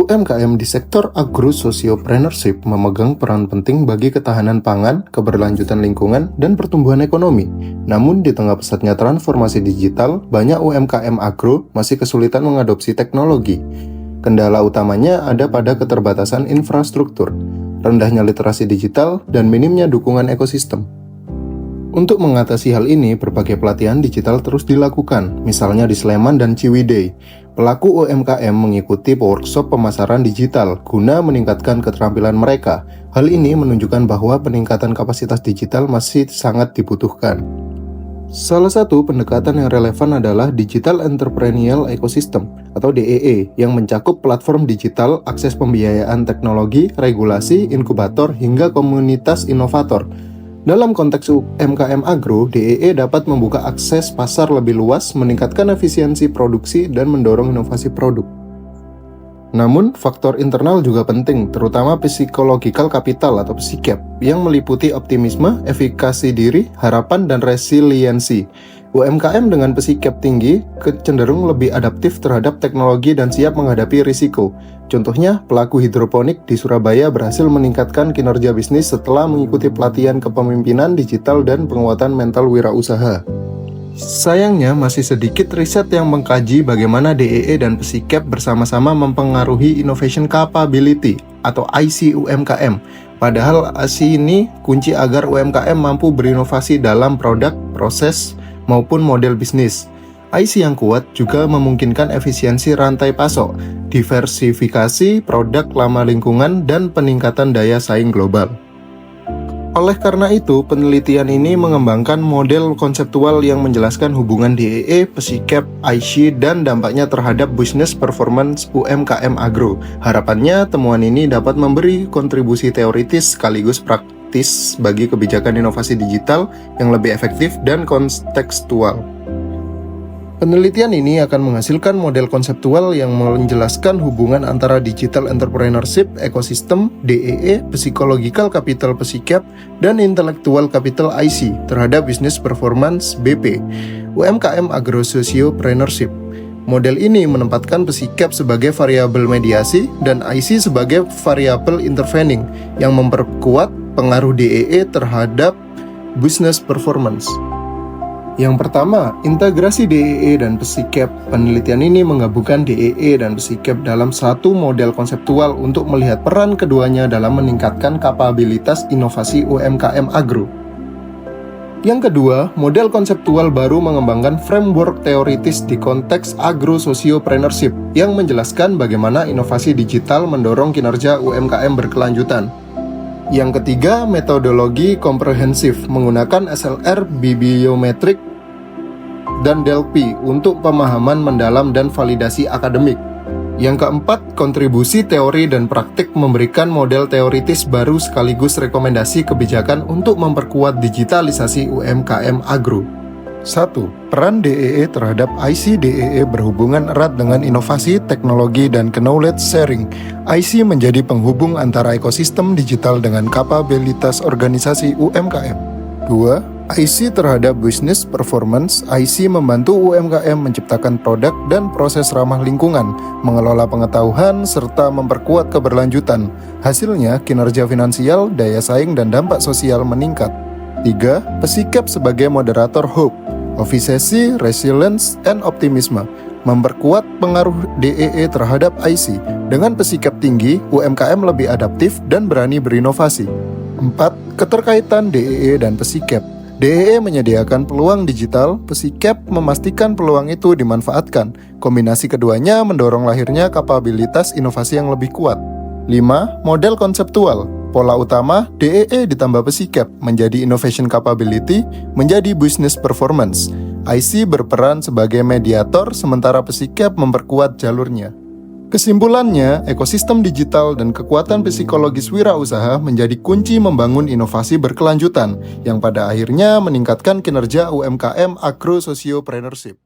UMKM di sektor agro-sociopreneurship memegang peran penting bagi ketahanan pangan, keberlanjutan lingkungan, dan pertumbuhan ekonomi. Namun, di tengah pesatnya transformasi digital, banyak UMKM agro masih kesulitan mengadopsi teknologi. Kendala utamanya ada pada keterbatasan infrastruktur, rendahnya literasi digital, dan minimnya dukungan ekosistem. Untuk mengatasi hal ini, berbagai pelatihan digital terus dilakukan, misalnya di Sleman dan Ciwidey. Pelaku UMKM mengikuti workshop pemasaran digital guna meningkatkan keterampilan mereka. Hal ini menunjukkan bahwa peningkatan kapasitas digital masih sangat dibutuhkan. Salah satu pendekatan yang relevan adalah Digital Entrepreneurial Ecosystem atau DEE yang mencakup platform digital, akses pembiayaan teknologi, regulasi, inkubator, hingga komunitas inovator. Dalam konteks UMKM agro, DEE dapat membuka akses pasar lebih luas, meningkatkan efisiensi produksi, dan mendorong inovasi produk. Namun, faktor internal juga penting, terutama psychological capital atau psikap, yang meliputi optimisme, efikasi diri, harapan, dan resiliensi. UMKM dengan psikap tinggi cenderung lebih adaptif terhadap teknologi dan siap menghadapi risiko. Contohnya, pelaku hidroponik di Surabaya berhasil meningkatkan kinerja bisnis setelah mengikuti pelatihan kepemimpinan digital dan penguatan mental wirausaha. Sayangnya, masih sedikit riset yang mengkaji bagaimana DEE dan psikap bersama-sama mempengaruhi innovation capability atau IC UMKM. Padahal IC ini kunci agar UMKM mampu berinovasi dalam produk, proses, maupun model bisnis. IC yang kuat juga memungkinkan efisiensi rantai pasok, diversifikasi produk ramah lingkungan, dan peningkatan daya saing global. Oleh karena itu, penelitian ini mengembangkan model konseptual yang menjelaskan hubungan DEE, psikap, IC, dan dampaknya terhadap business performance UMKM agro. Harapannya, temuan ini dapat memberi kontribusi teoritis sekaligus praktis bagi kebijakan inovasi digital yang lebih efektif dan kontekstual. Penelitian ini akan menghasilkan model konseptual yang menjelaskan hubungan antara digital entrepreneurship, ekosistem, DEE, psychological capital psikap, dan intellectual capital IC terhadap business performance BP, UMKM agro-sociopreneurship. Model ini menempatkan psikap sebagai variabel mediasi dan IC sebagai variabel intervening yang memperkuat pengaruh DEE terhadap business performance. Yang pertama, integrasi DEE dan psikap. Penelitian ini menggabungkan DEE dan psikap dalam satu model konseptual untuk melihat peran keduanya dalam meningkatkan kapabilitas inovasi UMKM agro. Yang kedua, model konseptual baru mengembangkan framework teoritis di konteks agro-sociopreneurship yang menjelaskan bagaimana inovasi digital mendorong kinerja UMKM berkelanjutan. Yang ketiga, metodologi komprehensif menggunakan SLR, bibliometrik, dan DELPI untuk pemahaman mendalam dan validasi akademik. Yang keempat, kontribusi teori dan praktik memberikan model teoritis baru sekaligus rekomendasi kebijakan untuk memperkuat digitalisasi UMKM agro. 1. Peran DEE terhadap IC. DEE berhubungan erat dengan inovasi, teknologi, dan knowledge sharing. IC menjadi penghubung antara ekosistem digital dengan kapabilitas organisasi UMKM. 2. IC terhadap business performance. IC membantu UMKM menciptakan produk dan proses ramah lingkungan, mengelola pengetahuan, serta memperkuat keberlanjutan. Hasilnya, kinerja finansial, daya saing, dan dampak sosial meningkat. 3. Psikap sebagai moderator hope, efisiensi, resilience, and optimisme, memperkuat pengaruh DEE terhadap IC. Dengan psikap tinggi, UMKM lebih adaptif dan berani berinovasi. 4. Keterkaitan DEE dan psikap. DEE menyediakan peluang digital, psikap memastikan peluang itu dimanfaatkan. Kombinasi keduanya mendorong lahirnya kapabilitas inovasi yang lebih kuat. 5. Model konseptual. Pola utama, DEE ditambah psikap, menjadi innovation capability, menjadi business performance. IC berperan sebagai mediator, sementara psikap memperkuat jalurnya. Kesimpulannya, ekosistem digital dan kekuatan psikologis wirausaha menjadi kunci membangun inovasi berkelanjutan, yang pada akhirnya meningkatkan kinerja UMKM agro-sociopreneurship.